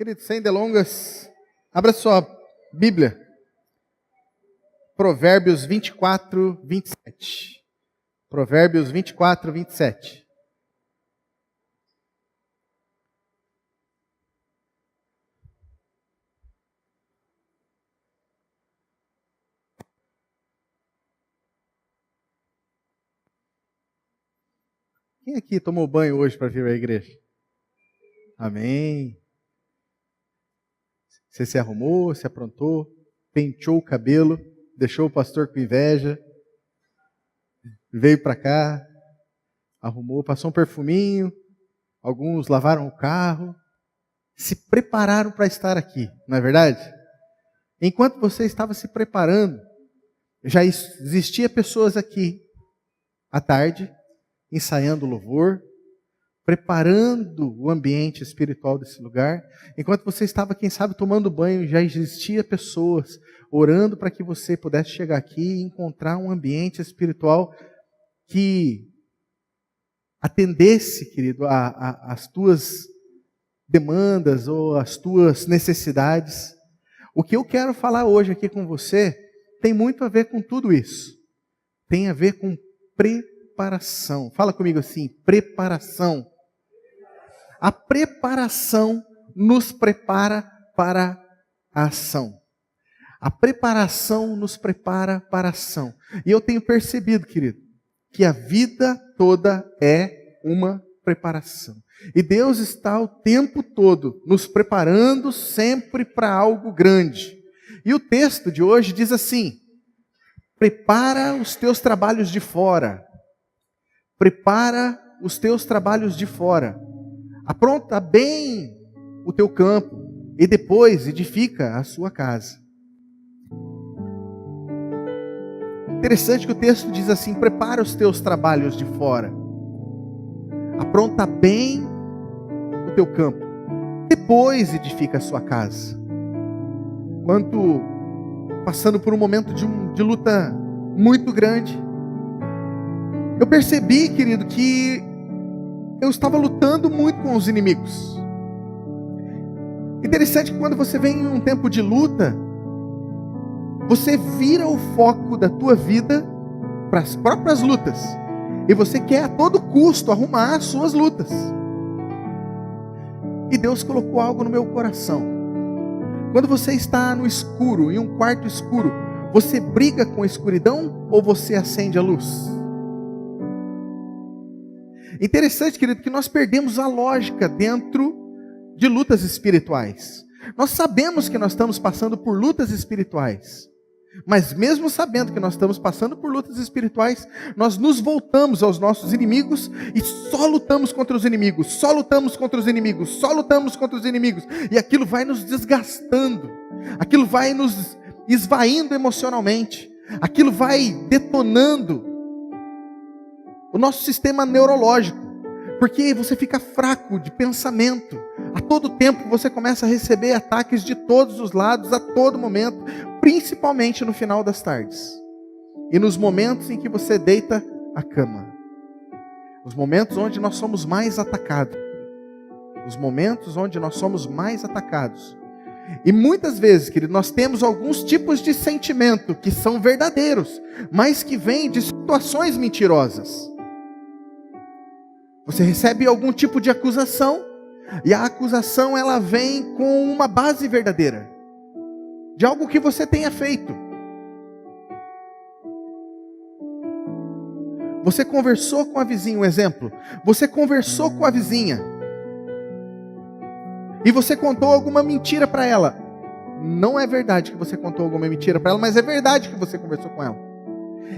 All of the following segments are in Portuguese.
Querido, sem delongas, abra sua Bíblia. Provérbios 24, 27. Provérbios 24, 27. Quem aqui tomou banho hoje para vir à igreja? Amém. Você se arrumou, se aprontou, penteou o cabelo, deixou o pastor com inveja, veio para cá, arrumou, passou um perfuminho, alguns lavaram o carro, se prepararam para estar aqui, não é verdade? Enquanto você estava se preparando, já existia pessoas aqui à tarde, ensaiando louvor, preparando o ambiente espiritual desse lugar. Enquanto você estava, quem sabe, tomando banho, já existia pessoas orando para que você pudesse chegar aqui e encontrar um ambiente espiritual que atendesse, querido, as tuas demandas ou as tuas necessidades. O que eu quero falar hoje aqui com você tem muito a ver com tudo isso. Tem a ver com preparação. Fala comigo assim, preparação. A preparação nos prepara para a ação. A preparação nos prepara para a ação. E eu tenho percebido, querido, que a vida toda é uma preparação. E Deus está o tempo todo nos preparando sempre para algo grande. E o texto de hoje diz assim: prepara os teus trabalhos de fora. Prepara os teus trabalhos de fora. Apronta bem o teu campo e depois edifica a sua casa. Interessante que o texto diz assim: prepara os teus trabalhos de fora. Apronta bem o teu campo. Depois edifica a sua casa. Quando passando por um momento de luta muito grande, eu percebi, querido, que eu estava lutando muito com os inimigos. Interessante que quando você vem em um tempo de luta, você vira o foco da tua vida para as próprias lutas. E você quer a todo custo arrumar as suas lutas. E Deus colocou algo no meu coração. Quando você está no escuro, em um quarto escuro, você briga com a escuridão ou você acende a luz? Interessante, querido, que nós perdemos a lógica dentro de lutas espirituais. Nós sabemos que nós estamos passando por lutas espirituais. Mas mesmo sabendo que nós estamos passando por lutas espirituais, nós nos voltamos aos nossos inimigos e só lutamos contra os inimigos, só lutamos contra os inimigos, só lutamos contra os inimigos. E aquilo vai nos desgastando, aquilo vai nos esvaindo emocionalmente, aquilo vai detonando o nosso sistema neurológico, porque você fica fraco de pensamento. A todo tempo você começa a receber ataques de todos os lados, a todo momento, principalmente no final das tardes. E nos momentos em que você deita a cama. Os momentos onde nós somos mais atacados. Os momentos onde nós somos mais atacados. E muitas vezes, querido, nós temos alguns tipos de sentimento que são verdadeiros, mas que vêm de situações mentirosas. Você recebe algum tipo de acusação, e a acusação ela vem com uma base verdadeira, de algo que você tenha feito. Você conversou com a vizinha, um exemplo. Você conversou com a vizinha, e você contou alguma mentira para ela. Não é verdade que você contou alguma mentira para ela, mas é verdade que você conversou com ela.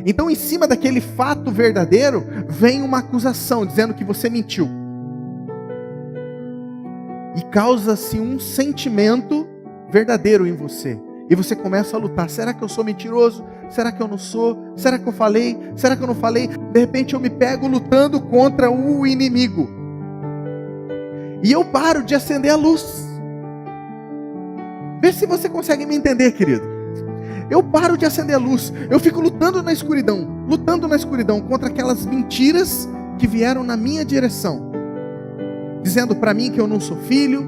Então, em cima daquele fato verdadeiro, vem uma acusação, dizendo que você mentiu. E causa-se um sentimento verdadeiro em você. E você começa a lutar. Será que eu sou mentiroso? Será que eu não sou? Será que eu falei? Será que eu não falei? De repente eu me pego lutando contra o inimigo. E eu paro de acender a luz. Vê se você consegue me entender, querido. Eu paro de acender a luz, eu fico lutando na escuridão contra aquelas mentiras que vieram na minha direção, dizendo para mim que eu não sou filho,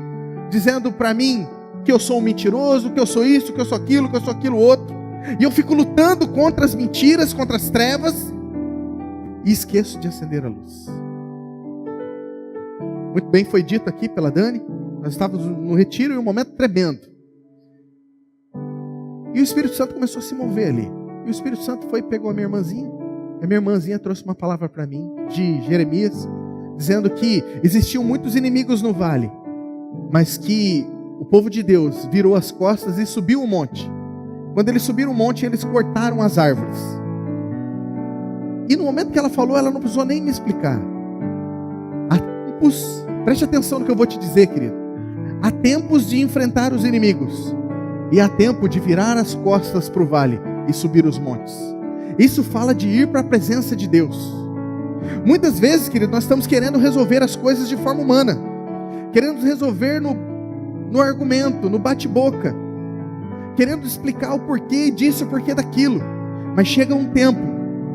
dizendo para mim que eu sou um mentiroso, que eu sou isso, que eu sou aquilo outro. E eu fico lutando contra as mentiras, contra as trevas, e esqueço de acender a luz. Muito bem, foi dito aqui pela Dani, nós estávamos no retiro em um momento tremendo. E o Espírito Santo começou a se mover ali. E o Espírito Santo foi e pegou a minha irmãzinha. A minha irmãzinha trouxe uma palavra para mim, de Jeremias, dizendo que existiam muitos inimigos no vale, mas que o povo de Deus virou as costas e subiu o monte. Quando eles subiram o monte, eles cortaram as árvores. E no momento que ela falou, ela não precisou nem me explicar. Há tempos, preste atenção no que eu vou te dizer, querido. Há tempos de enfrentar os inimigos. E há tempo de virar as costas para o vale e subir os montes. Isso fala de ir para a presença de Deus. Muitas vezes, querido, nós estamos querendo resolver as coisas de forma humana. Querendo resolver no argumento, no bate-boca. Querendo explicar o porquê disso, o porquê daquilo. Mas chega um tempo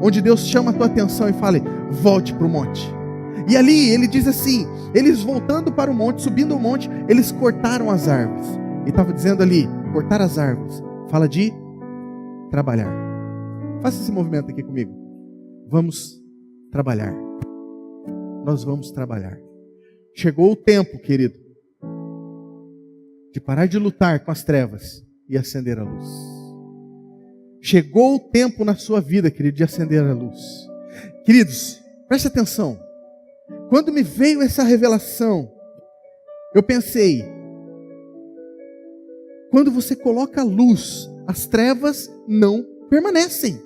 onde Deus chama a tua atenção e fala: volte para o monte. E ali ele diz assim, eles voltando para o monte, subindo o monte, eles cortaram as árvores. E estava dizendo ali, cortar as árvores, fala de trabalhar. Faça esse movimento aqui comigo. Vamos trabalhar. Nós vamos trabalhar. Chegou o tempo, querido, de parar de lutar com as trevas e acender a luz. Chegou o tempo na sua vida, querido, de acender a luz. Queridos, preste atenção. Quando me veio essa revelação, eu pensei, quando você coloca a luz, as trevas não permanecem.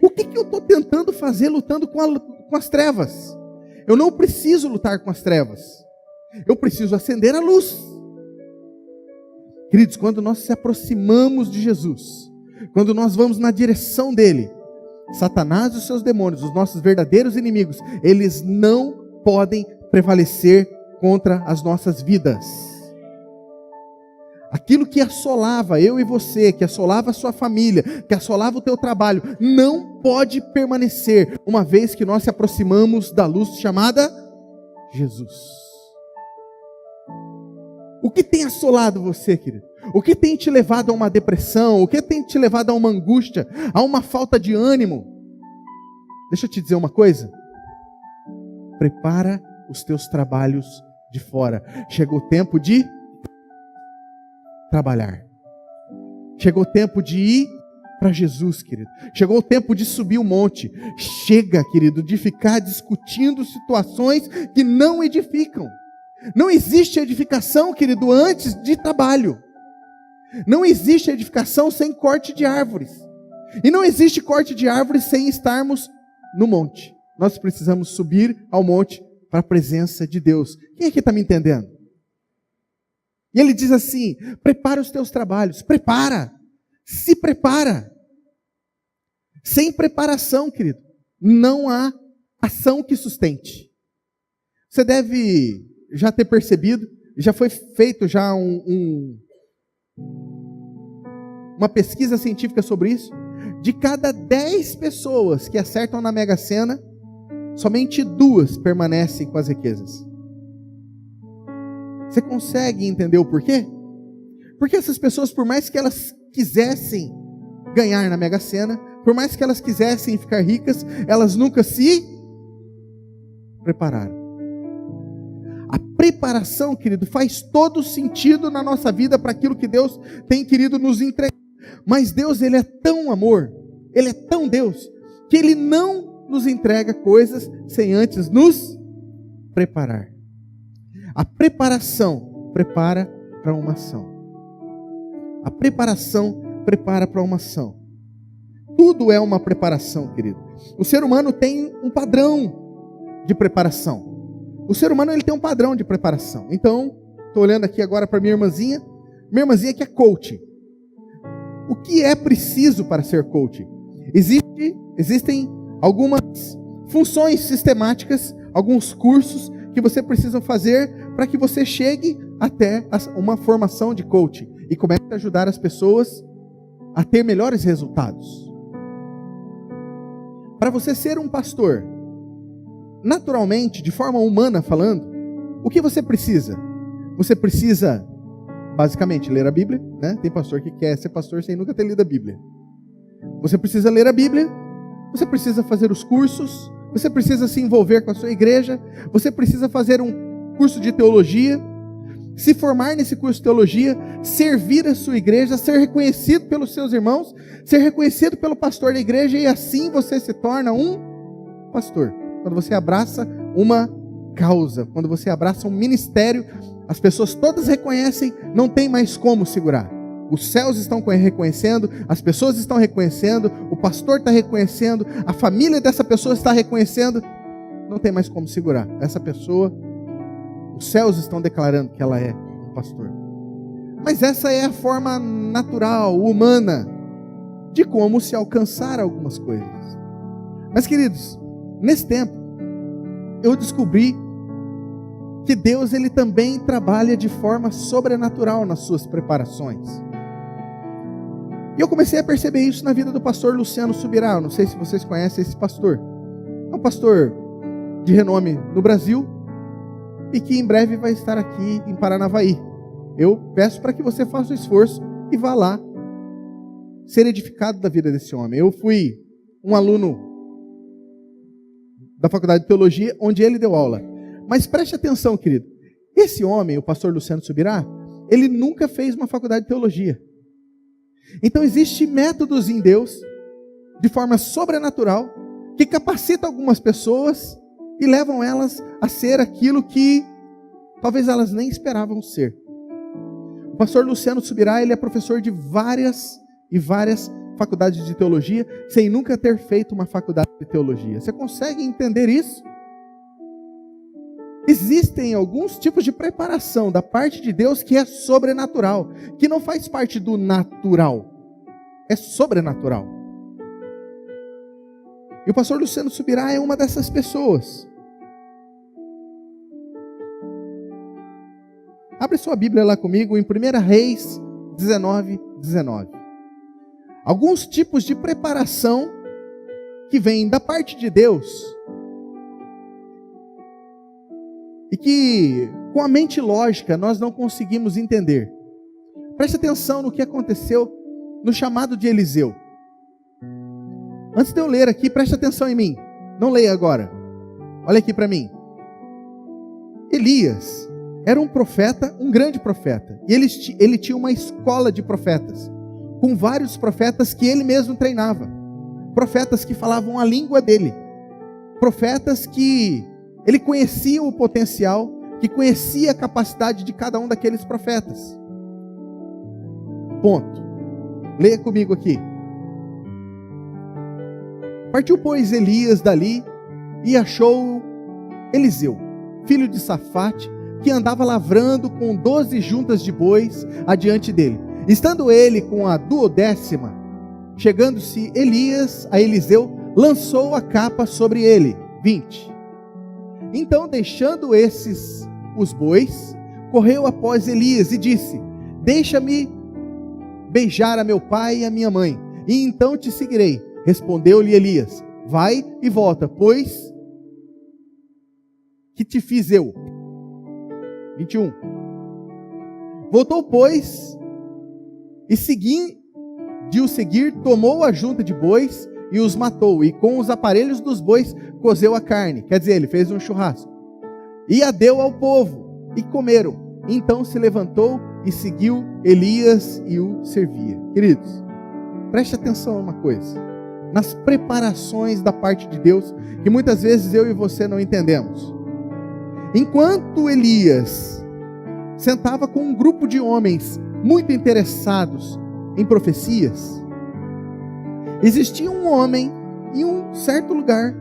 O que eu estou tentando fazer lutando com as trevas? Eu não preciso lutar com as trevas. Eu preciso acender a luz. Queridos, quando nós se aproximamos de Jesus, quando nós vamos na direção dele, Satanás e os seus demônios, os nossos verdadeiros inimigos, eles não podem prevalecer contra as nossas vidas. Aquilo que assolava eu e você, que assolava a sua família, que assolava o teu trabalho, não pode permanecer, uma vez que nós se aproximamos da luz chamada Jesus. O que tem assolado você, querido? O que tem te levado a uma depressão? O que tem te levado a uma angústia? A uma falta de ânimo? Deixa eu te dizer uma coisa. Prepara os teus trabalhos de fora. Chegou o tempo de trabalhar. Chegou o tempo de ir para Jesus, querido. Chegou o tempo de subir o monte. Chega, querido, de ficar discutindo situações que não edificam. Não existe edificação, querido, antes de trabalho. Não existe edificação sem corte de árvores. E não existe corte de árvores sem estarmos no monte. Nós precisamos subir ao monte para a presença de Deus. Quem aqui está me entendendo? E ele diz assim: prepara os teus trabalhos. Prepara. Se prepara. Sem preparação, querido, não há ação que sustente. Você deve já ter percebido, já foi feito já uma pesquisa científica sobre isso. De cada 10 pessoas que acertam na Mega Sena, somente 2 permanecem com as riquezas. Você consegue entender o porquê? Porque essas pessoas, por mais que elas quisessem ganhar na Mega Sena, por mais que elas quisessem ficar ricas, elas nunca se prepararam. A preparação, querido, faz todo sentido na nossa vida para aquilo que Deus tem querido nos entregar. Mas Deus, Ele é tão amor, Ele é tão Deus, que Ele não nos entrega coisas sem antes nos preparar. A preparação prepara para uma ação. A preparação prepara para uma ação. Tudo é uma preparação, querido. O ser humano tem um padrão de preparação. O ser humano, ele tem um padrão de preparação. Então, estou olhando aqui agora para minha irmãzinha que é coach. O que é preciso para ser coach? Existem algumas funções sistemáticas, alguns cursos que você precisa fazer para que você chegue até uma formação de coach e comece a ajudar as pessoas a ter melhores resultados. Para você ser um pastor, naturalmente, de forma humana falando, o que você precisa? Você precisa, basicamente, ler a Bíblia, né? Tem pastor que quer ser pastor sem nunca ter lido a Bíblia. Você precisa ler a Bíblia, você precisa fazer os cursos, você precisa se envolver com a sua igreja, você precisa fazer um curso de teologia, se formar nesse curso de teologia, servir a sua igreja, ser reconhecido pelos seus irmãos, ser reconhecido pelo pastor da igreja, e assim você se torna um pastor. Quando você abraça uma causa, quando você abraça um ministério, as pessoas todas reconhecem, não tem mais como segurar. Os céus estão reconhecendo, as pessoas estão reconhecendo, o pastor está reconhecendo, a família dessa pessoa está reconhecendo, não tem mais como segurar. Essa pessoa, os céus estão declarando que ela é um pastor. Mas essa é a forma natural, humana, de como se alcançar algumas coisas. Mas, queridos, nesse tempo, eu descobri que Deus, ele também trabalha de forma sobrenatural nas suas preparações. E eu comecei a perceber isso na vida do pastor Luciano Subirá. Eu não sei se vocês conhecem esse pastor. É um pastor de renome no Brasil e que em breve vai estar aqui em Paranavaí. Eu peço para que você faça o esforço e vá lá ser edificado da vida desse homem. Eu fui um aluno da faculdade de teologia onde ele deu aula. Mas preste atenção, querido. Esse homem, o pastor Luciano Subirá, ele nunca fez uma faculdade de teologia. Então existem métodos em Deus, de forma sobrenatural, que capacitam algumas pessoas e levam elas a ser aquilo que talvez elas nem esperavam ser. O pastor Luciano Subirá, ele é professor de várias faculdades de teologia, sem nunca ter feito uma faculdade de teologia. Você consegue entender isso? Existem alguns tipos de preparação da parte de Deus que é sobrenatural, que não faz parte do natural, é sobrenatural. E o pastor Luciano Subirá é uma dessas pessoas. Abre sua Bíblia lá comigo em 1 Reis 19:19. Alguns tipos de preparação que vêm da parte de Deus e que com a mente lógica nós não conseguimos entender. Preste atenção no que aconteceu no chamado de Eliseu. Antes de eu ler aqui, preste atenção em mim. Não leia agora. Olha aqui para mim. Elias era um profeta, um grande profeta. E ele tinha uma escola de profetas, com vários profetas que ele mesmo treinava. Profetas que falavam a língua dele. Profetas que ele conhecia o potencial, que conhecia a capacidade de cada um daqueles profetas. Ponto. Leia comigo aqui. Partiu, pois, Elias dali e achou Eliseu, filho de Safate, que andava lavrando com 12 juntas de bois adiante dele. Estando ele com a 12ª, chegando-se Elias a Eliseu, lançou a capa sobre ele. 20. Então, deixando os bois, correu após Elias e disse: deixa-me beijar a meu pai e a minha mãe, e então te seguirei. Respondeu-lhe Elias: vai e volta, pois que te fiz eu. 21. Voltou, pois, e de o seguir, tomou a junta de bois e os matou, e com os aparelhos dos bois cozeu a carne. Quer dizer, ele fez um churrasco. E a deu ao povo, e comeram. Então se levantou e seguiu Elias e o servia. Queridos, preste atenção a uma coisa. Nas preparações da parte de Deus, que muitas vezes eu e você não entendemos. Enquanto Elias sentava com um grupo de homens muito interessados em profecias, existia um homem em um certo lugar,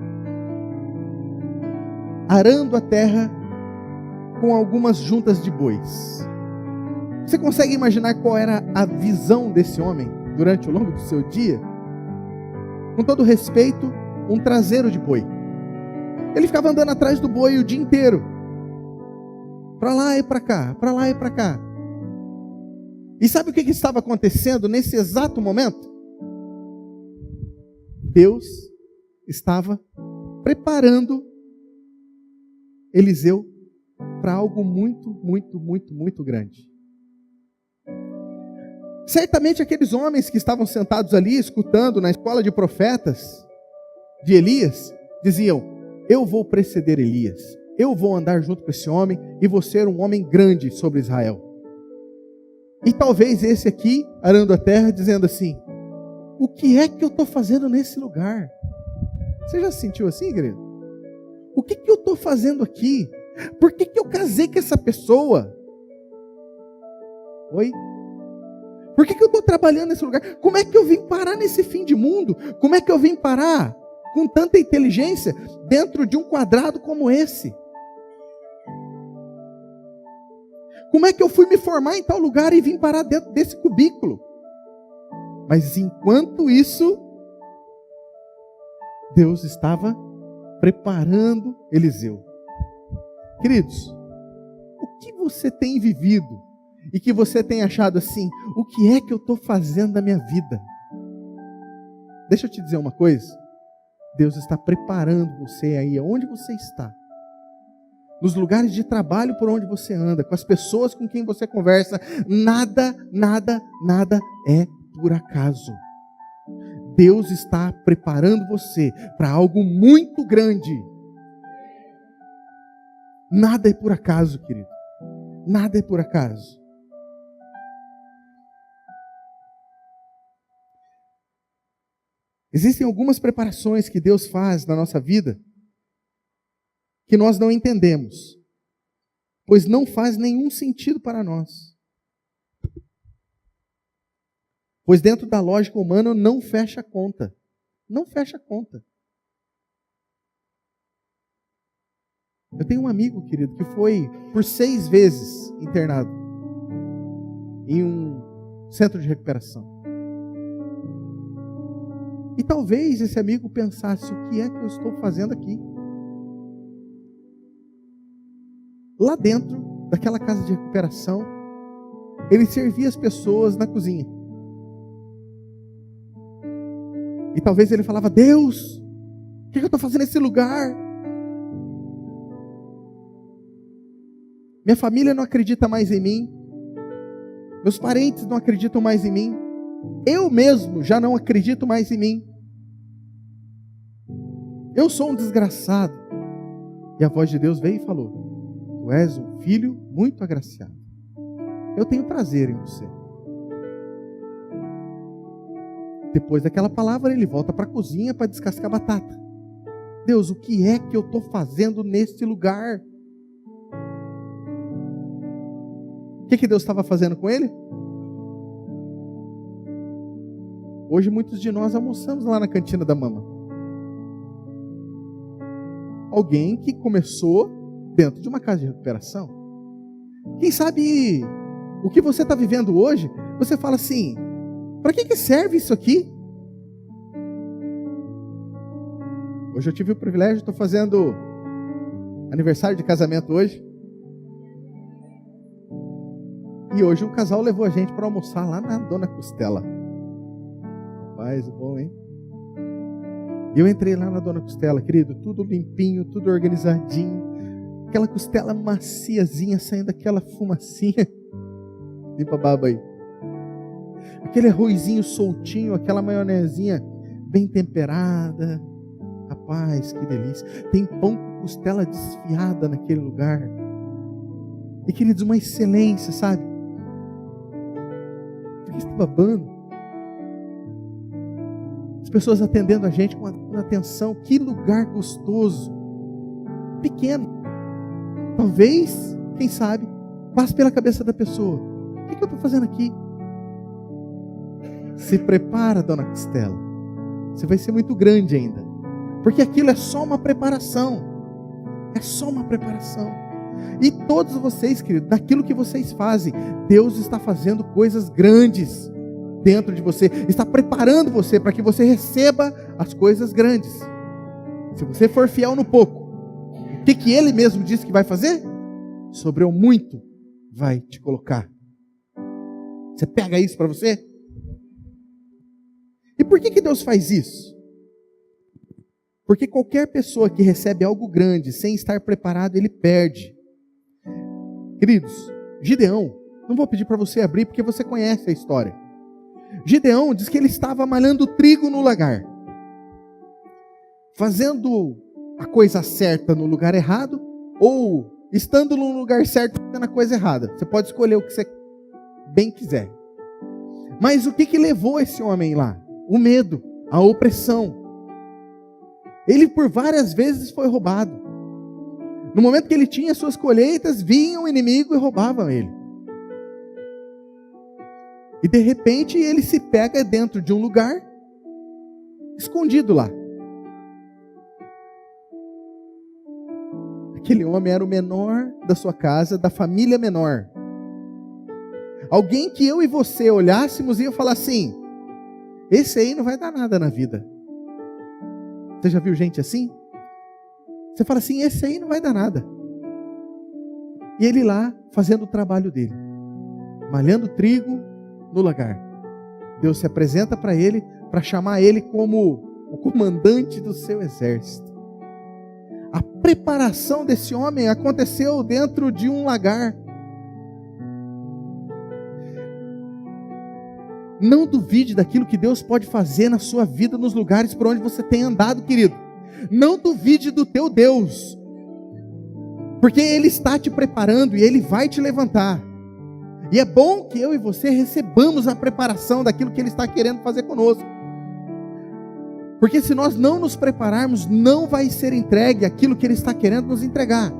arando a terra com algumas juntas de bois. Você consegue imaginar qual era a visão desse homem durante o longo do seu dia? Com todo respeito, um traseiro de boi. Ele ficava andando atrás do boi o dia inteiro, para lá e para cá, para lá e para cá. E sabe o que estava acontecendo nesse exato momento? Deus estava preparando Eliseu para algo muito, muito, muito, muito grande. Certamente aqueles homens que estavam sentados ali, escutando na escola de profetas de Elias, diziam: eu vou preceder Elias, eu vou andar junto com esse homem e vou ser um homem grande sobre Israel. E talvez esse aqui, arando a terra, dizendo assim: o que é que eu estou fazendo nesse lugar? Você já se sentiu assim, querido? O que eu estou fazendo aqui? Por que eu casei com essa pessoa? Oi? Por que eu estou trabalhando nesse lugar? Como é que eu vim parar nesse fim de mundo? Como é que eu vim parar com tanta inteligência dentro de um quadrado como esse? Como é que eu fui me formar em tal lugar e vim parar dentro desse cubículo? Mas enquanto isso, Deus estava preparando Eliseu. Queridos, o que você tem vivido e que você tem achado assim: o que é que eu estou fazendo da minha vida? Deixa eu te dizer uma coisa. Deus está preparando você aí, onde você está. Nos lugares de trabalho por onde você anda, com as pessoas com quem você conversa, nada é por acaso. Deus está preparando você para algo muito grande. Nada é por acaso, querido. Nada é por acaso. Existem algumas preparações que Deus faz na nossa vida que nós não entendemos, pois não faz nenhum sentido para nós. Pois dentro da lógica humana não fecha a conta. Não fecha a conta. Eu tenho um amigo, querido, que foi por 6 vezes internado em um centro de recuperação. E talvez esse amigo pensasse: o que é que eu estou fazendo aqui? Lá dentro daquela casa de recuperação, ele servia as pessoas na cozinha. E talvez ele falava: Deus, o que eu estou fazendo nesse lugar? Minha família não acredita mais em mim. Meus parentes não acreditam mais em mim. Eu mesmo já não acredito mais em mim. Eu sou um desgraçado. E a voz de Deus veio e falou: tu és um filho muito agraciado. Eu tenho prazer em você. Depois daquela palavra, ele volta para a cozinha para descascar batata. Deus, o que é que eu estou fazendo neste lugar? O que Deus estava fazendo com ele? Hoje muitos de nós almoçamos lá na cantina da mama. Alguém que começou dentro de uma casa de recuperação. Quem sabe o que você está vivendo hoje, você fala assim: para que serve isso aqui? Hoje eu tive o privilégio, estou fazendo aniversário de casamento hoje. E hoje o casal levou a gente para almoçar lá na Dona Costela. Rapaz, bom, hein? E eu entrei lá na Dona Costela, querido, tudo limpinho, tudo organizadinho. Aquela costela maciazinha, saindo aquela fumacinha. Limpa a baba aí. Aquele arrozinho soltinho, aquela maionezinha bem temperada. Rapaz, que delícia. Tem pão com costela desfiada naquele lugar. E, queridos, uma excelência, sabe? Fica se babando. As pessoas atendendo a gente com atenção. Que lugar gostoso. Pequeno. Talvez, quem sabe, passe pela cabeça da pessoa: o que eu estou fazendo aqui? Se prepara, Dona Costela. Você vai ser muito grande ainda. Porque aquilo é só uma preparação. É só uma preparação. E todos vocês, queridos, daquilo que vocês fazem, Deus está fazendo coisas grandes dentro de você. Está preparando você para que você receba as coisas grandes. Se você for fiel no pouco, o que Ele mesmo disse que vai fazer? Sobre o muito vai te colocar. Você pega isso para você? E por que Deus faz isso? Porque qualquer pessoa que recebe algo grande sem estar preparado, ele perde. Queridos, Gideão, não vou pedir para você abrir porque você conhece a história. Gideão diz que ele estava malhando trigo no lagar, fazendo a coisa certa no lugar errado, ou estando no lugar certo fazendo a coisa errada. Você pode escolher o que você bem quiser. Mas o que levou esse homem lá? O medo, a opressão. Ele por várias vezes foi roubado. No momento que ele tinha suas colheitas, vinha o inimigo e roubavam ele. E de repente ele se pega dentro de um lugar escondido lá. Aquele homem era o menor da sua casa, da família menor. Alguém que eu e você olhássemos e ia falar assim: esse aí não vai dar nada na vida. Você já viu gente assim? Você fala assim: esse aí não vai dar nada. E ele lá fazendo o trabalho dele, malhando trigo no lagar. Deus se apresenta para ele, para chamar ele como o comandante do seu exército. A preparação desse homem aconteceu dentro de um lagar. Não duvide daquilo que Deus pode fazer na sua vida, nos lugares por onde você tem andado, querido. Não duvide do teu Deus, porque Ele está te preparando e Ele vai te levantar. E é bom que eu e você recebamos a preparação daquilo que Ele está querendo fazer conosco. Porque se nós não nos prepararmos, não vai ser entregue aquilo que Ele está querendo nos entregar.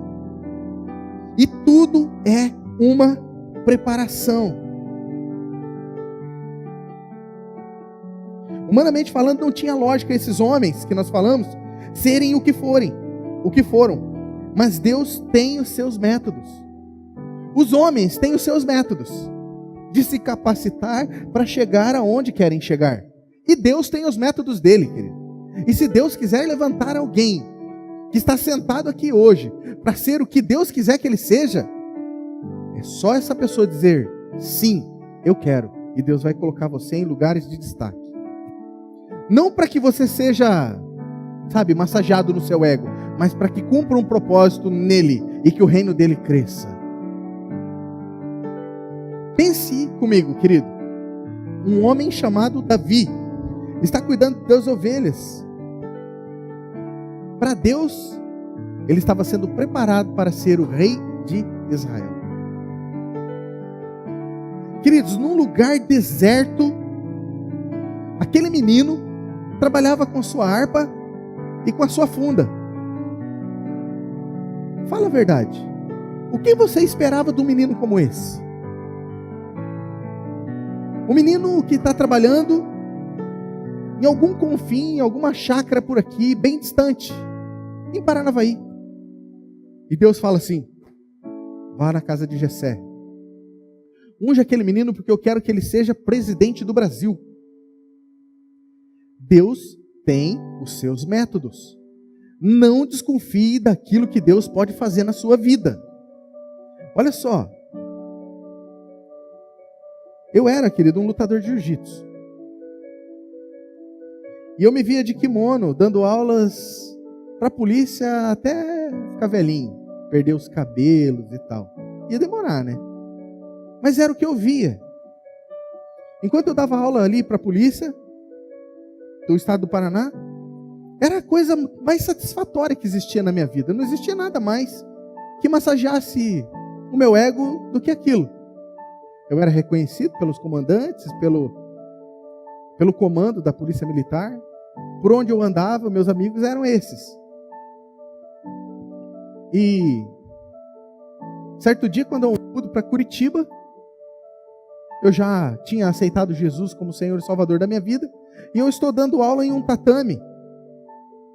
E tudo é uma preparação. Humanamente falando, não tinha lógica esses homens que nós falamos serem o que foram. Mas Deus tem os seus métodos. Os homens têm os seus métodos de se capacitar para chegar aonde querem chegar. E Deus tem os métodos dele, querido. E se Deus quiser levantar alguém que está sentado aqui hoje para ser o que Deus quiser que ele seja, é só essa pessoa dizer: sim, eu quero. E Deus vai colocar você em lugares de destaque. Não para que você seja, massageado no seu ego, mas para que cumpra um propósito nele e que o reino dele cresça. Pense comigo, querido. Um homem chamado Davi está cuidando das ovelhas. Para Deus, ele estava sendo preparado para ser o rei de Israel. Queridos, num lugar deserto, aquele menino trabalhava com sua harpa e com a sua funda. Fala a verdade. O que você esperava de um menino como esse? Um menino que está trabalhando em algum confim, em alguma chácara por aqui, bem distante, em Paranavaí. E Deus fala assim: vá na casa de Jessé. Unja aquele menino porque eu quero que ele seja presidente do Brasil. Deus tem os seus métodos. Não desconfie daquilo que Deus pode fazer na sua vida. Olha só. Eu era, querido, um lutador de jiu-jitsu. E eu me via de kimono, dando aulas para a polícia até ficar velhinho, perder os cabelos e tal. Ia demorar, né? Mas era o que eu via. Enquanto eu dava aula ali para a polícia do estado do Paraná, era a coisa mais satisfatória que existia na minha vida. Não existia nada mais que massageasse o meu ego do que aquilo. Eu era reconhecido pelos comandantes, pelo comando da polícia militar. Por onde eu andava, meus amigos eram esses. E certo dia, quando eu fui para Curitiba, eu já tinha aceitado Jesus como Senhor e Salvador da minha vida, e eu estou dando aula em um tatame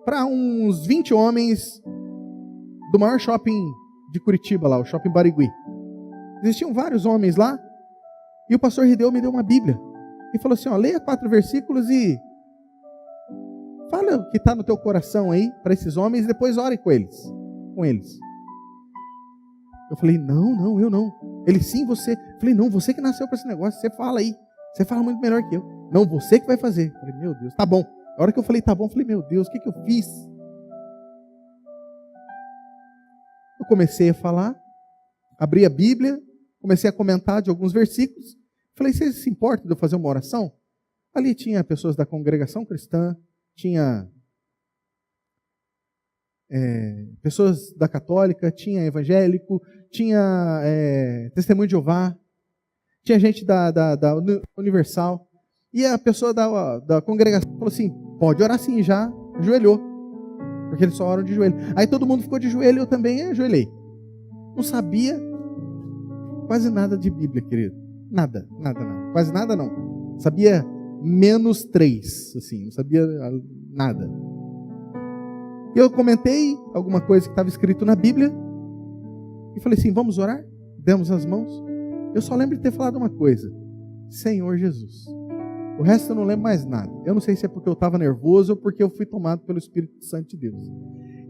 para uns 20 homens do maior shopping de Curitiba lá, o Shopping Barigui. Existiam vários homens lá, e o pastor Rideu me deu uma Bíblia e falou assim: leia 4 versículos e fala o que está no teu coração aí para esses homens e depois ore com eles. Eu falei: não, eu não. Ele: sim, você. Eu falei: não, você que nasceu para esse negócio, você fala aí. Você fala muito melhor que eu. Não, você que vai fazer. Eu falei: meu Deus, tá bom. A hora que eu falei tá bom, eu falei: meu Deus, o que eu fiz? Eu comecei a falar, abri a Bíblia, comecei a comentar de alguns versículos. Falei, você se importa de eu fazer uma oração? Ali tinha pessoas da congregação cristã, tinha pessoas da católica, tinha evangélico, tinha testemunho de Jeová, tinha gente da Universal. E a pessoa da congregação falou assim, pode orar sim, já ajoelhou. Porque eles só oram de joelho. Aí todo mundo ficou de joelho, eu também ajoelhei. Não sabia quase nada de Bíblia, querido. Nada. Quase nada não. Sabia menos 3, assim, não sabia nada. Eu comentei alguma coisa que estava escrito na Bíblia e falei assim, vamos orar? Demos as mãos. Eu só lembro de ter falado uma coisa, Senhor Jesus. O resto eu não lembro mais nada. Eu não sei se é porque eu estava nervoso ou porque eu fui tomado pelo Espírito Santo de Deus.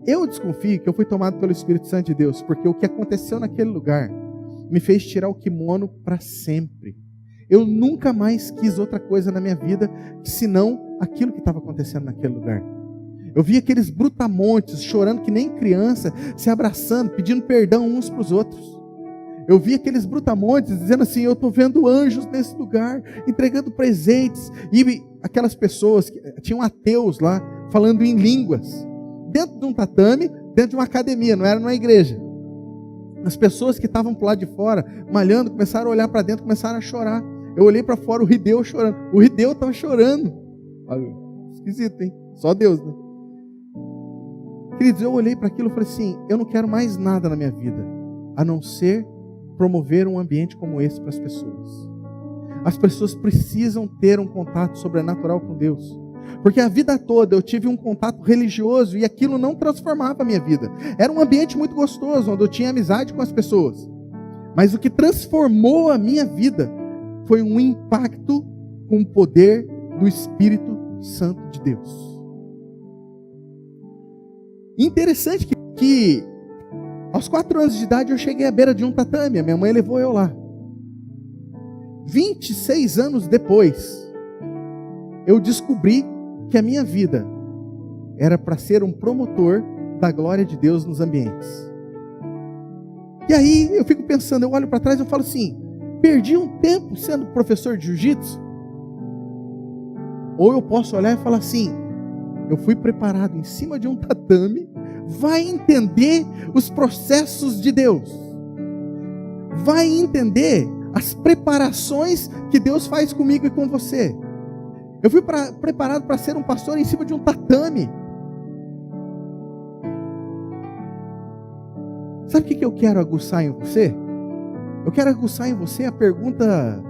Eu desconfio que eu fui tomado pelo Espírito Santo de Deus, porque o que aconteceu naquele lugar me fez tirar o kimono para sempre. Eu nunca mais quis outra coisa na minha vida, senão aquilo que estava acontecendo naquele lugar. Eu vi aqueles brutamontes chorando que nem criança, se abraçando, pedindo perdão uns para os outros. Eu vi aqueles brutamontes dizendo assim, eu estou vendo anjos nesse lugar, entregando presentes. E aquelas pessoas, tinham ateus lá, falando em línguas. Dentro de um tatame, dentro de uma academia, não era numa igreja. As pessoas que estavam para lado de fora, malhando, começaram a olhar para dentro, começaram a chorar. Eu olhei para fora, o Rideu chorando. O Rideu estava chorando. Esquisito, hein? Só Deus, né? Queridos, eu olhei para aquilo e falei assim, eu não quero mais nada na minha vida, a não ser promover um ambiente como esse para as pessoas. As pessoas precisam ter um contato sobrenatural com Deus. Porque a vida toda eu tive um contato religioso e aquilo não transformava a minha vida. Era um ambiente muito gostoso, onde eu tinha amizade com as pessoas. Mas o que transformou a minha vida foi um impacto com o poder do Espírito Santo de Deus. Interessante que aos 4 anos de idade eu cheguei à beira de um tatame, a minha mãe levou eu lá. 26 anos depois, eu descobri que a minha vida era para ser um promotor da glória de Deus nos ambientes. E aí eu fico pensando, eu olho para trás e eu falo assim, perdi um tempo sendo professor de jiu-jitsu? Ou eu posso olhar e falar assim, eu fui preparado em cima de um tatame, vai entender os processos de Deus, vai entender as preparações que Deus faz comigo e com você. Eu fui preparado para ser um pastor em cima de um tatame. Sabe o que eu quero aguçar em você? Eu quero aguçar em você a pergunta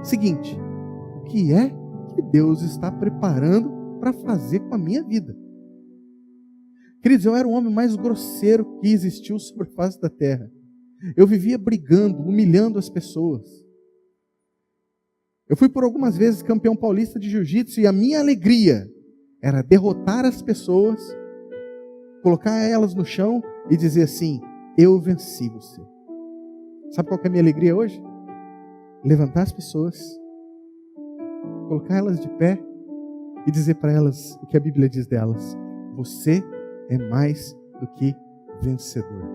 seguinte: o que é que Deus está preparando para fazer com a minha vida? Queridos, eu era o homem mais grosseiro que existiu sobre a face da terra. Eu vivia brigando, humilhando as pessoas. Eu fui por algumas vezes campeão paulista de jiu-jitsu e a minha alegria era derrotar as pessoas, colocar elas no chão e dizer assim, eu venci você. Sabe qual que é a minha alegria hoje? Levantar as pessoas, colocar elas de pé e dizer para elas o que a Bíblia diz delas. Você é mais do que vencedor.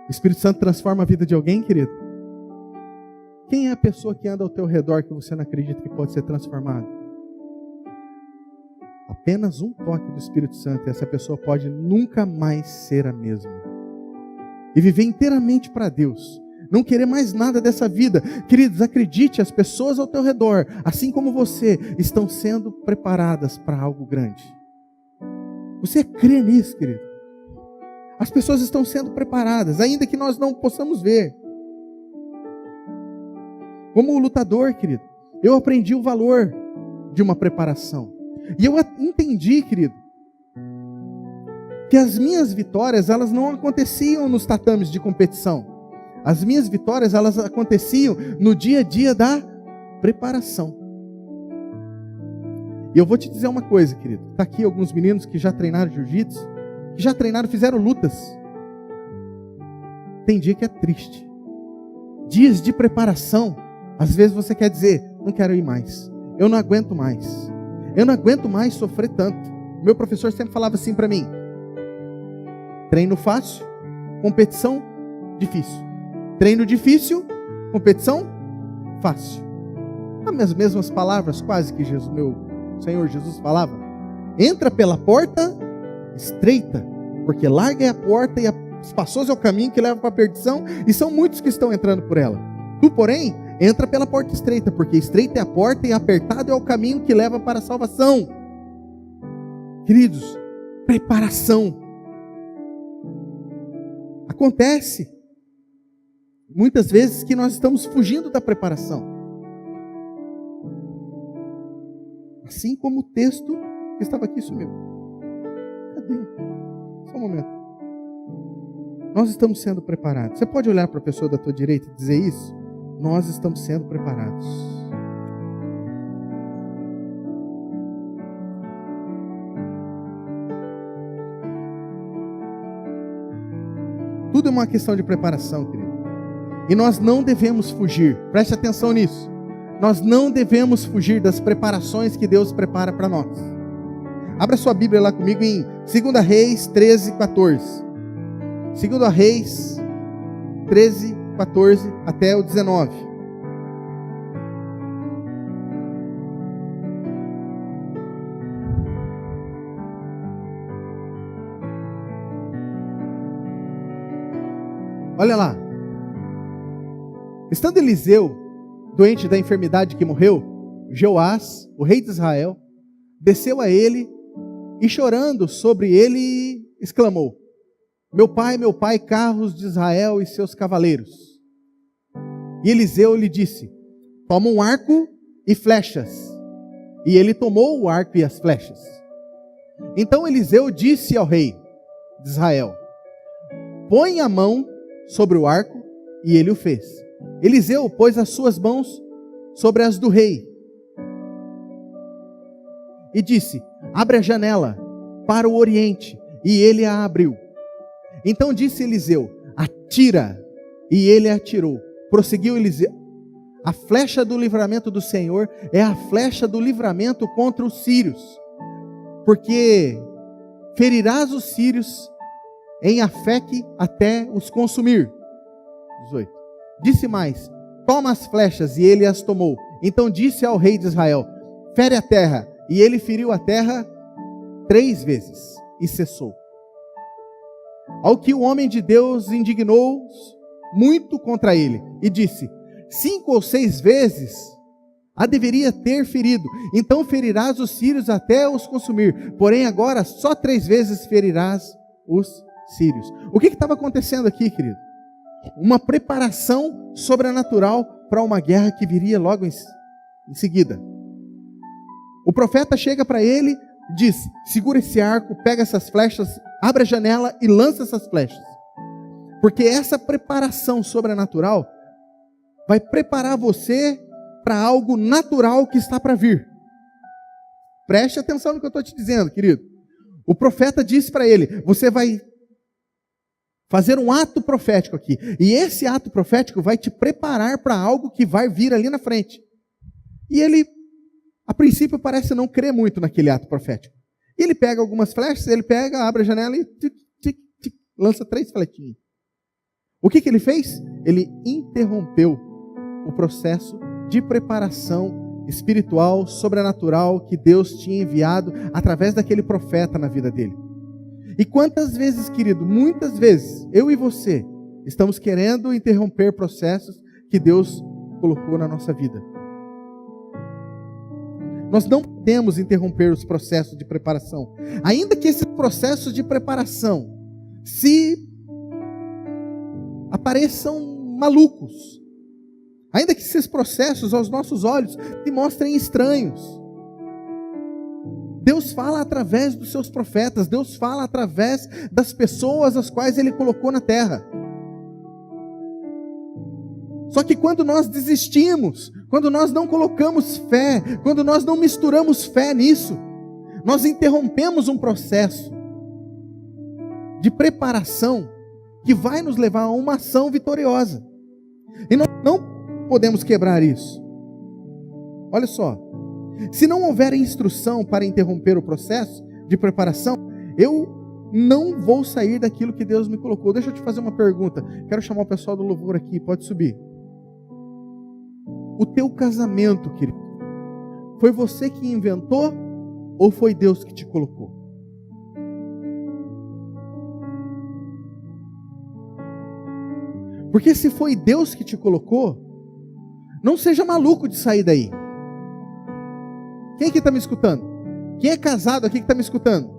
O Espírito Santo transforma a vida de alguém, querido? Quem é a pessoa que anda ao teu redor que você não acredita que pode ser transformada? Apenas um toque do Espírito Santo e essa pessoa pode nunca mais ser a mesma. E viver inteiramente para Deus. Não querer mais nada dessa vida. Queridos, acredite, as pessoas ao teu redor, assim como você, estão sendo preparadas para algo grande. Você crê nisso, querido? As pessoas estão sendo preparadas, ainda que nós não possamos ver. Como lutador, querido, eu aprendi o valor de uma preparação. E eu entendi, querido, que as minhas vitórias, elas não aconteciam nos tatames de competição. As minhas vitórias, elas aconteciam no dia a dia da preparação. E eu vou te dizer uma coisa, querido. Está aqui alguns meninos que já treinaram jiu-jitsu, que já treinaram, fizeram lutas. Tem dia que é triste. Dias de preparação, às vezes você quer dizer, não quero ir mais. Eu não aguento mais. Eu não aguento mais sofrer tanto. Meu professor sempre falava assim para mim, treino fácil, competição difícil. Treino difícil, competição fácil. As mesmas palavras quase que meu Senhor Jesus falava. Entra pela porta estreita, porque larga é a porta e espaçoso é o caminho que leva para a perdição, e são muitos que estão entrando por ela. Tu, porém, entra pela porta estreita, porque estreita é a porta e apertado é o caminho que leva para a salvação. Queridos, preparação. Acontece muitas vezes que nós estamos fugindo da preparação. Assim como o texto que estava aqui sumiu. Cadê? Só um momento. Nós estamos sendo preparados. Você pode olhar para a pessoa da tua direita e dizer isso? Nós estamos sendo preparados. Tudo é uma questão de preparação, querido. E nós não devemos fugir. Preste atenção nisso. Nós não devemos fugir das preparações que Deus prepara para nós. Abra sua Bíblia lá comigo em 2 Reis 13, 14. 2 Reis 13, 14 até o 19. Olha lá. Estando Eliseu doente da enfermidade que morreu, Joás, o rei de Israel, desceu a ele e chorando sobre ele exclamou: meu pai, carros de Israel e seus cavaleiros. E Eliseu lhe disse: toma um arco e flechas. E ele tomou o arco e as flechas. Então Eliseu disse ao rei de Israel: põe a mão sobre o arco, e ele o fez. Eliseu pôs as suas mãos sobre as do rei e disse: abre a janela para o oriente. E ele a abriu. Então disse Eliseu: atira. E ele atirou. Prosseguiu Eliseu: a flecha do livramento do Senhor é a flecha do livramento contra os sírios, porque ferirás os sírios em Afeque até os consumir. 18. Disse mais: toma as flechas. E ele as tomou. Então disse ao rei de Israel: fere a terra. E ele feriu a terra 3 vezes e cessou. Ao que o homem de Deus indignou muito contra ele e disse: 5 ou 6 vezes a deveria ter ferido, então ferirás os sírios até os consumir, porém agora só 3 vezes ferirás os sírios. O que estava acontecendo aqui, querido? Uma preparação sobrenatural para uma guerra que viria logo em seguida. O profeta chega para ele, diz: segura esse arco, pega essas flechas, abre a janela e lança essas flechas. Porque essa preparação sobrenatural vai preparar você para algo natural que está para vir. Preste atenção no que eu estou te dizendo, querido. O profeta disse para ele: você vai fazer um ato profético aqui. E esse ato profético vai te preparar para algo que vai vir ali na frente. E ele, a princípio, parece não crer muito naquele ato profético. E ele pega algumas flechas, ele pega, abre a janela e lança 3 flechinhas. O que ele fez? Ele interrompeu o processo de preparação espiritual, sobrenatural, que Deus tinha enviado através daquele profeta na vida dele. E quantas vezes, querido, muitas vezes, eu e você, estamos querendo interromper processos que Deus colocou na nossa vida. Nós não podemos interromper os processos de preparação. Ainda que esses processos de preparação se apareçam malucos, ainda que esses processos aos nossos olhos se mostrem estranhos, Deus fala através dos seus profetas, Deus fala através das pessoas as quais Ele colocou na terra. Só que quando nós desistimos, quando nós não colocamos fé, quando nós não misturamos fé nisso, nós interrompemos um processo de preparação que vai nos levar a uma ação vitoriosa. E nós não podemos quebrar isso. Olha só, se não houver instrução para interromper o processo de preparação, eu não vou sair daquilo que Deus me colocou. Deixa eu te fazer uma pergunta. Quero chamar o pessoal do louvor aqui, pode subir. O teu casamento, querido, foi você que inventou ou foi Deus que te colocou? Porque se foi Deus que te colocou, não seja maluco de sair daí. Quem aqui está me escutando? Quem é casado aqui que está me escutando?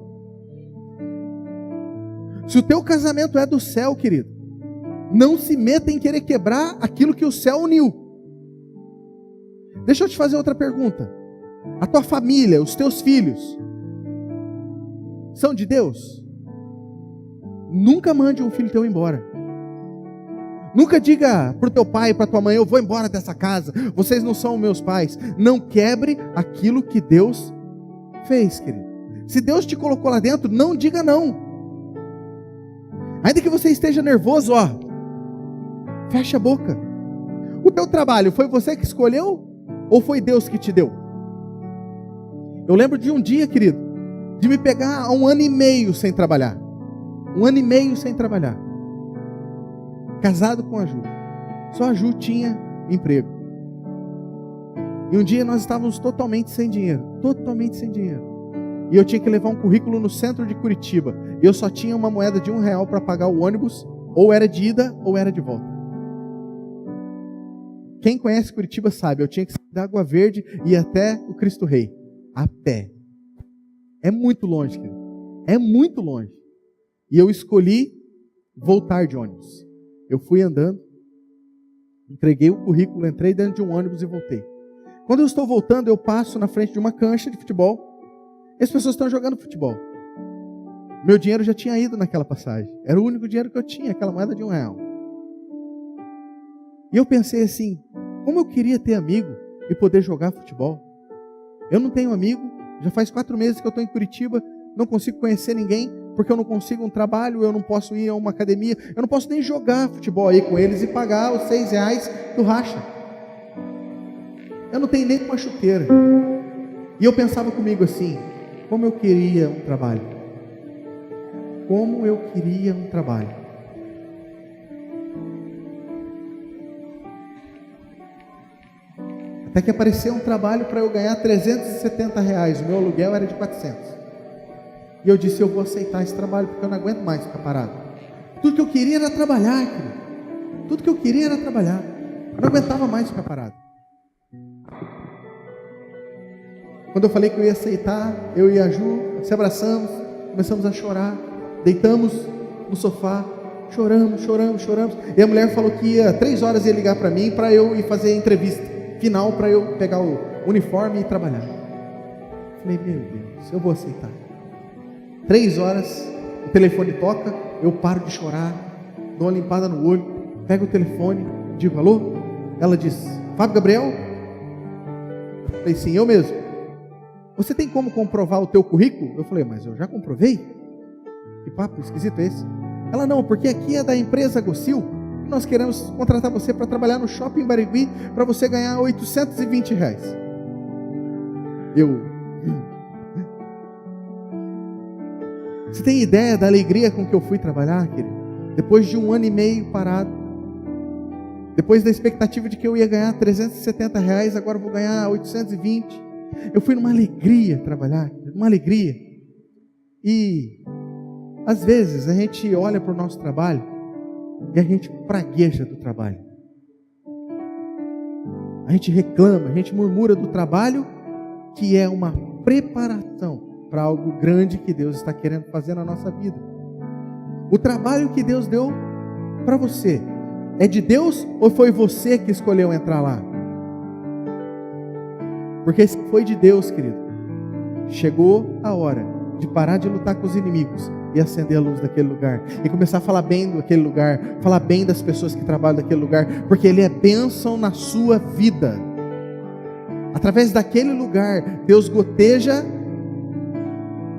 Se o teu casamento é do céu, querido, não se meta em querer quebrar aquilo que o céu uniu. Deixa eu te fazer outra pergunta. A tua família, os teus filhos, são de Deus? Nunca mande um filho teu embora. Nunca diga para o teu pai e para a tua mãe: eu vou embora dessa casa, vocês não são meus pais. Não quebre aquilo que Deus fez, querido. Se Deus te colocou lá dentro, não diga não. Ainda que você esteja nervoso, fecha a boca. O teu trabalho, foi você que escolheu ou foi Deus que te deu? Eu lembro de um dia, querido, de me pegar há 1 ano e meio sem trabalhar. 1 ano e meio sem trabalhar. Casado com a Ju. Só a Ju tinha emprego. E um dia nós estávamos totalmente sem dinheiro. Totalmente sem dinheiro. E eu tinha que levar um currículo no centro de Curitiba. E eu só tinha uma moeda de R$1 para pagar o ônibus. Ou era de ida ou era de volta. Quem conhece Curitiba sabe. Eu tinha que sair da Água Verde e ir até o Cristo Rei. A pé. É muito longe, querido. É muito longe. E eu escolhi voltar de ônibus. Eu fui andando, entreguei o currículo, entrei dentro de um ônibus e voltei. Quando eu estou voltando, eu passo na frente de uma cancha de futebol. E as pessoas estão jogando futebol. Meu dinheiro já tinha ido naquela passagem. Era o único dinheiro que eu tinha, aquela moeda de R$1. E eu pensei assim, como eu queria ter amigo e poder jogar futebol. Eu não tenho amigo, já faz 4 meses que eu estou em Curitiba, não consigo conhecer ninguém, porque eu não consigo um trabalho, eu não posso ir a uma academia, eu não posso nem jogar futebol aí com eles e pagar os R$6 do racha. Eu não tenho nem uma chuteira. E eu pensava comigo assim, como eu queria um trabalho. Como eu queria um trabalho. Até que apareceu um trabalho para eu ganhar R$370, o meu aluguel era de 400. E eu disse, eu vou aceitar esse trabalho, porque eu não aguento mais ficar parado. Tudo que eu queria era trabalhar, querido. Tudo que eu queria era trabalhar. Eu não aguentava mais ficar parado. Quando eu falei que eu ia aceitar, eu e a Ju se abraçamos, começamos a chorar, deitamos no sofá, choramos. E a mulher falou que 3 horas ia ligar para mim, para eu ir fazer a entrevista final, para eu pegar o uniforme e trabalhar. Eu falei, meu Deus, eu vou aceitar. 3 horas, o telefone toca, eu paro de chorar, dou uma limpada no olho, pego o telefone, digo, alô? Ela diz, Fábio Gabriel? Eu falei, sim, eu mesmo. Você tem como comprovar o teu currículo? Eu falei, mas eu já comprovei? Que papo esquisito é esse? Ela, não, porque aqui é da empresa Gocil, e nós queremos contratar você para trabalhar no Shopping Barigui, para você ganhar R$820. Você tem ideia da alegria com que eu fui trabalhar, querido? Depois de 1 ano e meio parado, depois da expectativa de que eu ia ganhar R$370, agora eu vou ganhar 820. Eu fui numa alegria trabalhar, uma alegria. E às vezes a gente olha para o nosso trabalho e a gente pragueja do trabalho. A gente reclama, a gente murmura do trabalho, que é uma preparação para algo grande que Deus está querendo fazer na nossa vida. O trabalho que Deus deu para você é de Deus ou foi você que escolheu entrar lá? Porque se foi de Deus, querido, chegou a hora de parar de lutar com os inimigos e acender a luz daquele lugar e começar a falar bem daquele lugar, falar bem das pessoas que trabalham naquele lugar, porque ele é bênção na sua vida. Através daquele lugar, Deus goteja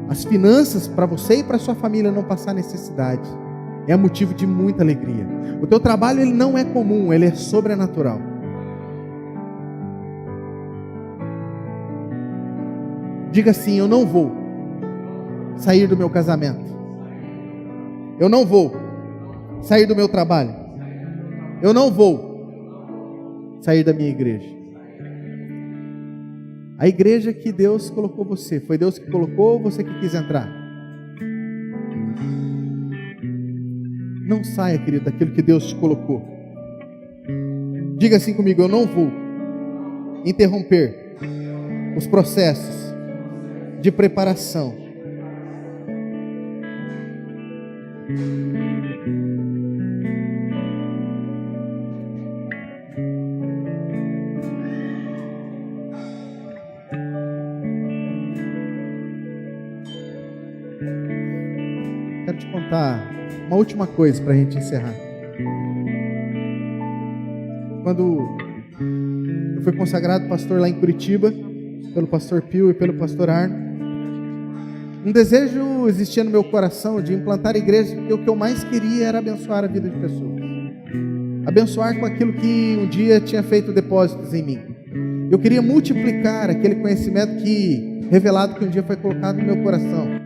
as finanças para você e para sua família não passar necessidade. É motivo de muita alegria. O teu trabalho ele não é comum, ele é sobrenatural. Diga assim, eu não vou sair do meu casamento. Eu não vou sair do meu trabalho. Eu não vou sair da minha igreja. A igreja que Deus colocou você, foi Deus que colocou ou você que quis entrar? Não saia, querido, daquilo que Deus te colocou. Diga assim comigo: eu não vou interromper os processos de preparação. Quero te contar uma última coisa para a gente encerrar. Quando eu fui consagrado pastor lá em Curitiba, pelo pastor Pio e pelo pastor Arno, um desejo existia no meu coração de implantar a igreja, porque o que eu mais queria era abençoar a vida de pessoas. Abençoar com aquilo que um dia tinha feito depósitos em mim. Eu queria multiplicar aquele conhecimento revelado que um dia foi colocado no meu coração.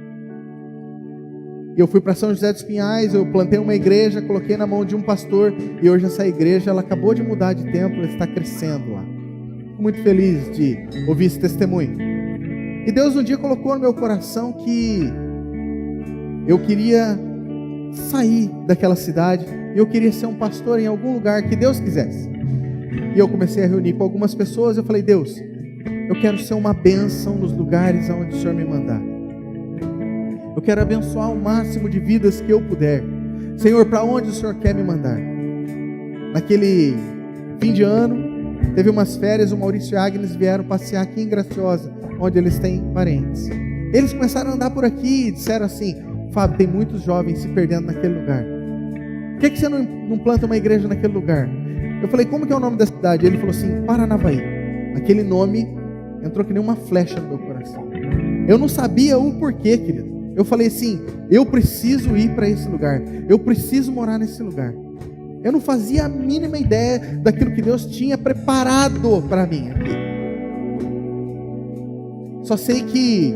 E eu fui para São José dos Pinhais, eu plantei uma igreja, coloquei na mão de um pastor, e hoje essa igreja, ela acabou de mudar de templo, ela está crescendo lá. Fico muito feliz de ouvir esse testemunho. E Deus um dia colocou no meu coração que eu queria sair daquela cidade, e eu queria ser um pastor em algum lugar que Deus quisesse. E eu comecei a reunir com algumas pessoas, eu falei: Deus, eu quero ser uma bênção nos lugares onde o Senhor me mandar. Eu quero abençoar o máximo de vidas que eu puder. Senhor, para onde o Senhor quer me mandar? Naquele fim de ano, teve umas férias, o Maurício e a Agnes vieram passear aqui em Graciosa, onde eles têm parentes. Eles começaram a andar por aqui e disseram assim: Fábio, tem muitos jovens se perdendo naquele lugar. Por que você não planta uma igreja naquele lugar? Eu falei: como que é o nome da cidade? Ele falou assim: Paranavaí. Aquele nome entrou que nem uma flecha no meu coração. Eu não sabia o porquê, querido. Eu falei assim: eu preciso ir para esse lugar, eu preciso morar nesse lugar. Eu não fazia a mínima ideia daquilo que Deus tinha preparado para mim aqui. Só sei que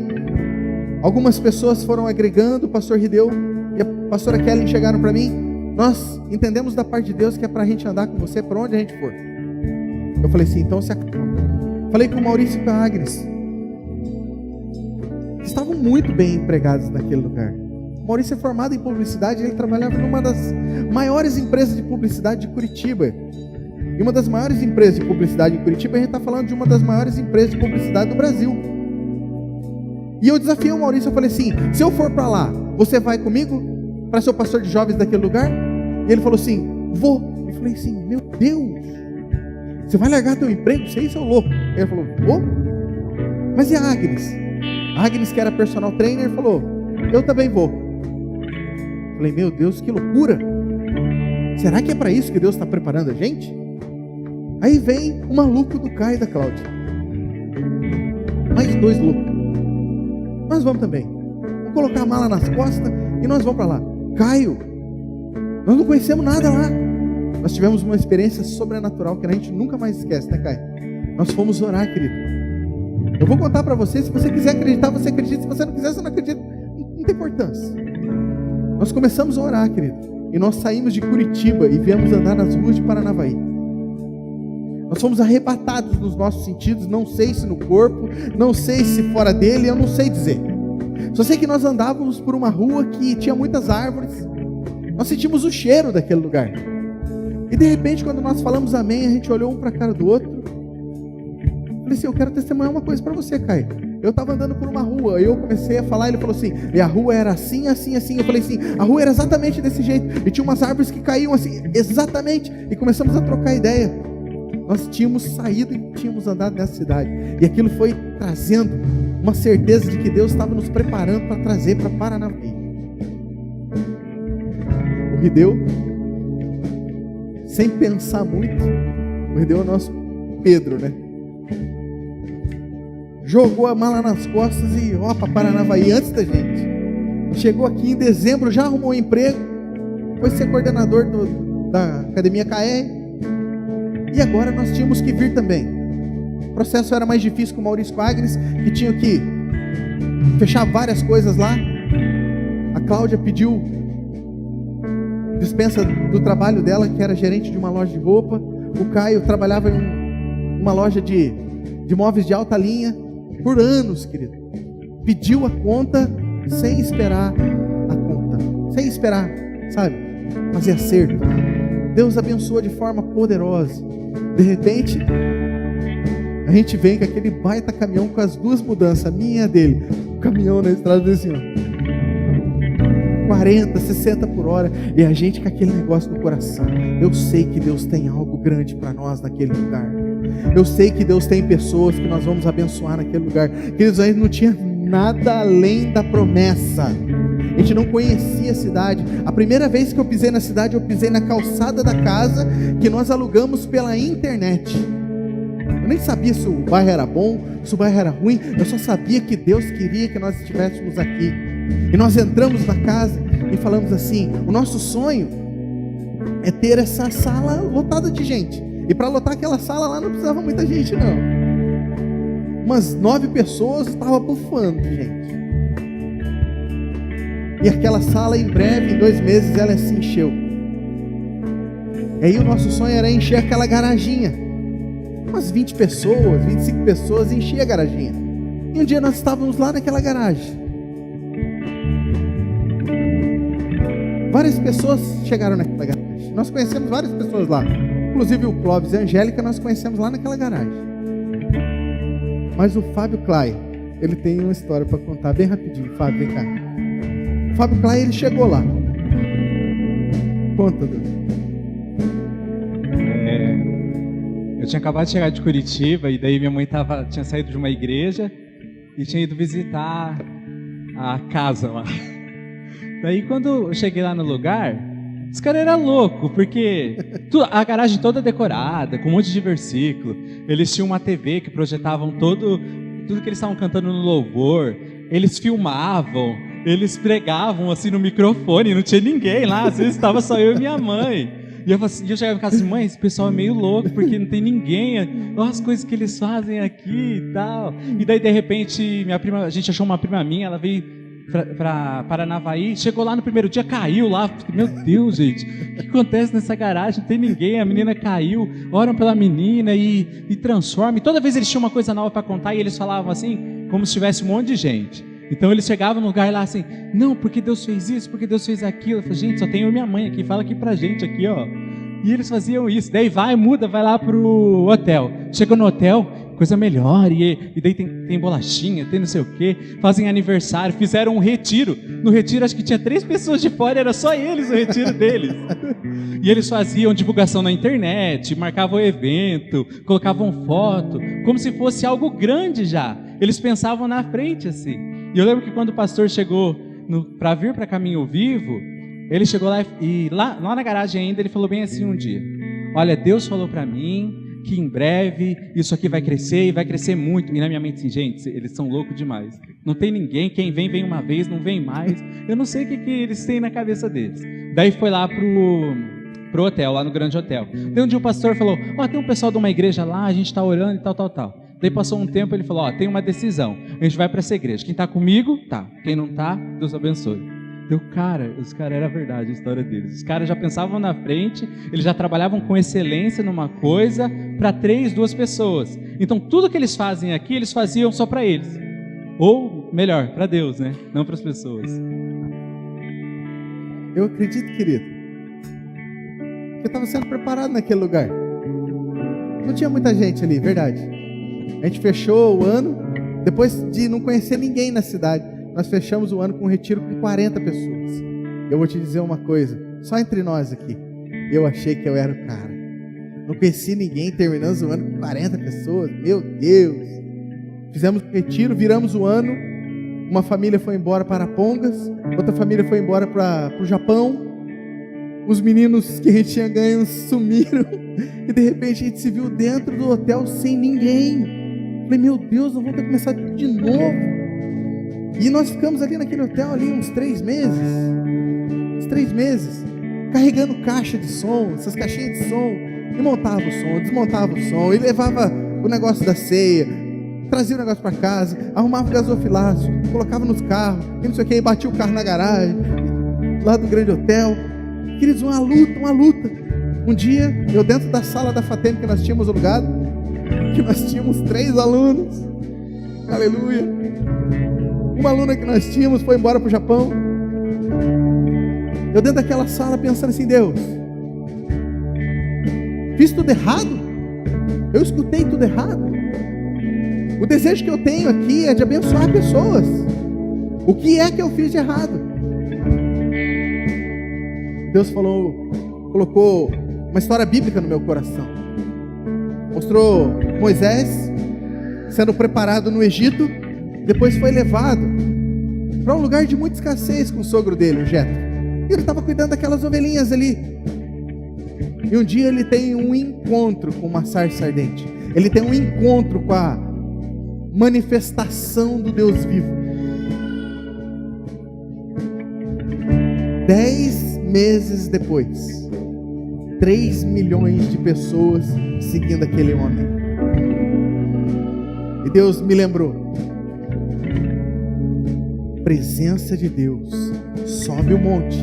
algumas pessoas foram agregando, o pastor Rideu e a pastora Kelly chegaram para mim: nós entendemos da parte de Deus que é para a gente andar com você por onde a gente for. Eu falei assim: então se acalma. Falei com o Maurício e com a Agnes. Estavam muito bem empregados naquele lugar. O Maurício é formado em publicidade, ele trabalhava numa das maiores empresas de publicidade de Curitiba. E uma das maiores empresas de publicidade em Curitiba, a gente está falando de uma das maiores empresas de publicidade do Brasil. E eu desafiei o Maurício, eu falei assim: se eu for para lá, você vai comigo para ser o pastor de jovens daquele lugar? E ele falou assim: vou. Eu falei assim: meu Deus, você vai largar teu emprego? Você é seu louco. Ele falou: vou. Mas e a Agnes? A Agnes, que era personal trainer, falou: eu também vou. Falei: meu Deus, que loucura. Será que é para isso que Deus está preparando a gente? Aí vem o maluco do Caio e da Cláudia. Mais 2 loucos. Nós vamos também. Vamos colocar a mala nas costas e nós vamos para lá. Caio, nós não conhecemos nada lá. Nós tivemos uma experiência sobrenatural que a gente nunca mais esquece, né, Caio? Nós fomos orar, querido. Eu vou contar para você, se você quiser acreditar, você acredita, se você não quiser, você não acredita, não tem importância. Nós começamos a orar, querido, e nós saímos de Curitiba e viemos andar nas ruas de Paranavaí. Nós fomos arrebatados nos nossos sentidos, não sei se no corpo, não sei se fora dele, eu não sei dizer. Só sei que nós andávamos por uma rua que tinha muitas árvores, nós sentimos o cheiro daquele lugar. E de repente, quando nós falamos amém, a gente olhou um para a cara do outro. Falei assim: eu quero testemunhar uma coisa para você, Caio. Eu estava andando por uma rua, e eu comecei a falar, ele falou assim: e a rua era assim, assim, assim. Eu falei assim: a rua era exatamente desse jeito, e tinha umas árvores que caíam assim, exatamente. E começamos a trocar ideia. Nós tínhamos saído e tínhamos andado nessa cidade, e aquilo foi trazendo uma certeza de que Deus estava nos preparando para trazer para Paranavaí. O Rideu, sem pensar muito, o Rideu é o nosso Pedro, né? Jogou a mala nas costas e ó, para Paranavaí antes da gente. Chegou aqui em dezembro, já arrumou um emprego, foi ser coordenador da Academia KR, e agora nós tínhamos que vir também. O processo era mais difícil com o Maurício e com a Agnes, que tinham que fechar várias coisas lá. A Cláudia pediu dispensa do trabalho dela, que era gerente de uma loja de roupa. O Caio trabalhava em uma loja de móveis de alta linha por anos, querido. Pediu a conta sem esperar a conta, sem esperar, sabe, fazer acerto. Deus abençoou de forma poderosa. De repente, a gente vem com aquele baita caminhão com as duas mudanças, a minha e a dele. O caminhão na estrada assim, ó, 40, 60 por hora, e a gente com aquele negócio no coração. Eu sei que Deus tem algo grande para nós naquele lugar. Eu sei que Deus tem pessoas que nós vamos abençoar naquele lugar. Queridos, a gente não tinha nada além da promessa. A gente não conhecia a cidade. A primeira vez que eu pisei na cidade, eu pisei na calçada da casa que nós alugamos pela internet. Eu nem sabia se o bairro era bom, se o bairro era ruim. Eu só sabia que Deus queria que nós estivéssemos aqui. E nós entramos na casa e falamos assim: o nosso sonho é ter essa sala lotada de gente. E para lotar aquela sala lá não precisava muita gente, não. Umas 9 pessoas estavam bufando de gente. E aquela sala, em breve, em 2 meses, ela se encheu. E aí o nosso sonho era encher aquela garaginha. Umas 20 pessoas, 25 pessoas, enchia a garaginha. E um dia nós estávamos lá naquela garagem. Várias pessoas chegaram naquela garagem. Nós conhecemos várias pessoas lá. Inclusive o Clóvis e a Angélica nós conhecemos lá naquela garagem. Mas o Fábio Clay, ele tem uma história para contar bem rapidinho. Fábio, vem cá. O Fábio Clay, ele chegou lá. Conta, Deus. Eu tinha acabado de chegar de Curitiba e daí minha mãe tinha saído de uma igreja e tinha ido visitar a casa lá. Daí quando eu cheguei lá no lugar, esse cara era louco, porque a garagem toda decorada, com um monte de versículo. Eles tinham uma TV que projetavam tudo que eles estavam cantando no louvor. Eles filmavam, eles pregavam assim no microfone, não tinha ninguém lá, às vezes estava só eu e minha mãe. E eu chegava em casa assim: mãe, esse pessoal é meio louco, porque não tem ninguém, olha as coisas que eles fazem aqui e tal. E daí de repente a gente achou uma prima minha, ela veio para Paranavaí, chegou lá no primeiro dia, caiu lá. Meu Deus, gente, o que acontece nessa garagem? Não tem ninguém, a menina caiu. Oram pela menina e transforma. E toda vez eles tinham uma coisa nova para contar e eles falavam assim, como se tivesse um monte de gente. Então eles chegavam no lugar lá assim: não, porque Deus fez isso, porque Deus fez aquilo. Eu falei: gente, só tenho eu e minha mãe aqui, fala aqui pra gente aqui, ó. E eles faziam isso. Daí muda, vai lá pro hotel. Chegou no hotel, coisa melhor, e daí tem bolachinha, tem não sei o quê, fazem aniversário, fizeram um retiro. No retiro acho que tinha 3 pessoas de fora, era só eles o retiro deles. E eles faziam divulgação na internet, marcavam evento, colocavam foto, como se fosse algo grande já. Eles pensavam na frente assim. E eu lembro que quando o pastor chegou para vir para Caminho Vivo, ele chegou lá e lá na garagem ainda, ele falou bem assim um dia: olha, Deus falou para mim que em breve isso aqui vai crescer e vai crescer muito. E na minha mente assim: gente, eles são loucos demais. Não tem ninguém, quem vem uma vez, não vem mais. Eu não sei o que eles têm na cabeça deles. Daí foi lá pro hotel, lá no grande hotel. Daí um dia o pastor falou: ó, tem um pessoal de uma igreja lá, a gente está orando e tal. Daí passou um tempo, ele falou: ó, tem uma decisão, a gente vai para essa igreja. Quem está comigo, tá. Quem não tá, Deus abençoe. Os caras, era verdade a história deles. Os caras já pensavam na frente, eles já trabalhavam com excelência numa coisa para 2 pessoas. Então tudo que eles fazem aqui, eles faziam só para eles. Ou, melhor, para Deus, né? Não para as pessoas. Eu acredito, querido, que eu estava sendo preparado naquele lugar. Não tinha muita gente ali, verdade. A gente fechou o ano, depois de não conhecer ninguém na cidade, nós fechamos o ano com um retiro com 40 pessoas. Eu vou te dizer uma coisa, só entre nós aqui, eu achei que eu era o cara. Não conheci ninguém, terminamos o ano com 40 pessoas, meu Deus. Fizemos o retiro, viramos o ano, uma família foi embora para Pongas, outra família foi embora para o Japão, os meninos que a gente tinha ganho sumiram, e de repente a gente se viu dentro do hotel sem ninguém. Falei: meu Deus, nós vamos ter que começar tudo de novo. E nós ficamos ali naquele hotel ali uns 3 meses. Uns 3 meses. Carregando caixa de som, essas caixinhas de som. E montava o som, desmontava o som. E levava o negócio da ceia. Trazia o negócio para casa. Arrumava o gasofilácio. Colocava nos carros. E não sei o que. E batia o carro na garagem. Lá do grande hotel. queridos, uma luta. Um dia, eu dentro da sala da FATEM que nós tínhamos alugado, que nós tínhamos 3 alunos, aleluia. Uma aluna que nós tínhamos foi embora para o Japão. Eu dentro daquela sala pensando assim, Deus, fiz tudo errado? Eu escutei tudo errado? O desejo que eu tenho aqui é de abençoar pessoas. O que é que eu fiz de errado? Deus colocou uma história bíblica no meu coração. Mostrou Moisés sendo preparado no Egito, depois foi levado para um lugar de muita escassez com o sogro dele, o Jetro. E ele estava cuidando daquelas ovelhinhas ali. E um dia ele tem um encontro com uma sarça ardente. Ele tem um encontro com a manifestação do Deus vivo. 10 meses depois, 3 milhões de pessoas seguindo aquele homem. E Deus me lembrou: presença de Deus, sobe o monte,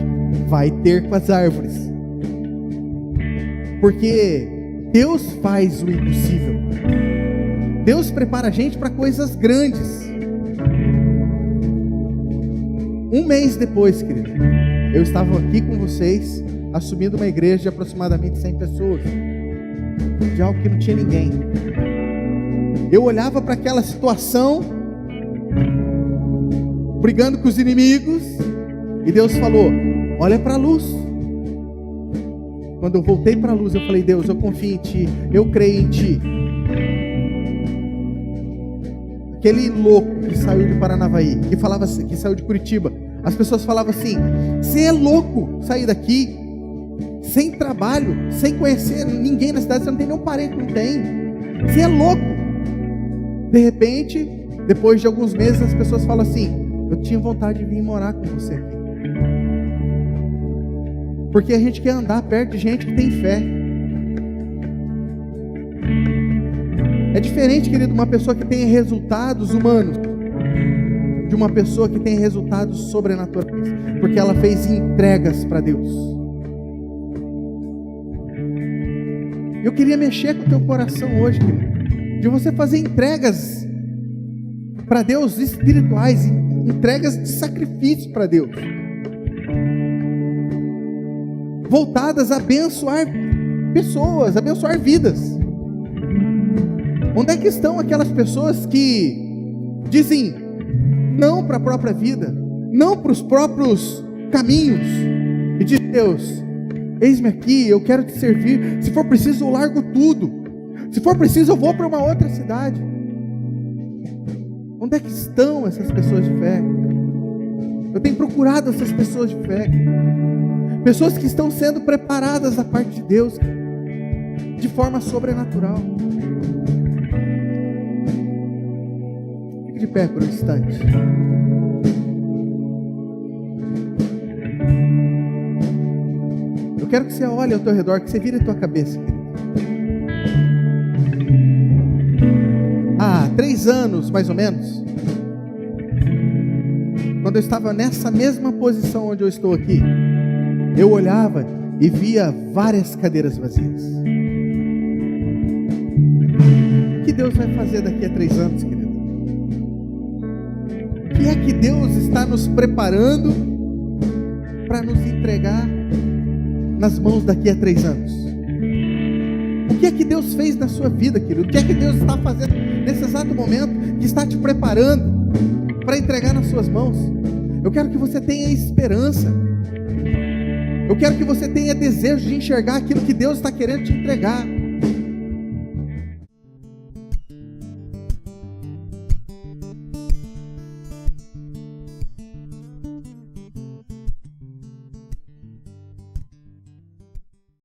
vai ter com as árvores. Porque Deus faz o impossível. Deus prepara a gente para coisas grandes. Um mês depois, querido, eu estava aqui com vocês, assumindo uma igreja de aproximadamente 100 pessoas, de algo que não tinha ninguém. Eu olhava para aquela situação, brigando com os inimigos, e Deus falou: olha para a luz. Quando eu voltei para a luz, eu falei: Deus, eu confio em Ti, eu creio em Ti. Aquele louco que saiu de Paranavaí, que falava assim, que saiu de Curitiba, as pessoas falavam assim: você é louco sair daqui, sem trabalho, sem conhecer ninguém na cidade, você não tem nenhum parente, não tem, você é louco. De repente, depois de alguns meses, as pessoas falam assim: eu tinha vontade de vir morar com você aqui. Porque a gente quer andar perto de gente que tem fé. É diferente, querido, uma pessoa que tem resultados humanos de uma pessoa que tem resultados sobrenaturais, porque ela fez entregas para Deus. Eu queria mexer com o teu coração hoje, querido, de você fazer entregas para Deus espirituais, entregas de sacrifício para Deus, voltadas a abençoar pessoas, abençoar vidas. Onde é que estão aquelas pessoas que dizem não para a própria vida, não para os próprios caminhos, e dizem: Deus, eis-me aqui, eu quero te servir, se for preciso eu largo tudo, se for preciso eu vou para uma outra cidade. Onde é que estão essas pessoas de fé? Eu tenho procurado essas pessoas de fé, pessoas que estão sendo preparadas da parte de Deus de forma sobrenatural. Fique de pé por um instante. Eu quero que você olhe ao teu redor, que você vire a tua cabeça, querido. Há 3 anos, mais ou menos, quando eu estava nessa mesma posição onde eu estou aqui, eu olhava e via várias cadeiras vazias. O que Deus vai fazer daqui a 3 anos, querido? O que é que Deus está nos preparando para nos entregar nas mãos daqui a 3 anos? O que é que Deus fez na sua vida, querido? O que é que Deus está fazendo nesse exato momento que está te preparando para entregar nas suas mãos? Eu quero que você tenha esperança. Eu quero que você tenha desejo de enxergar aquilo que Deus está querendo te entregar.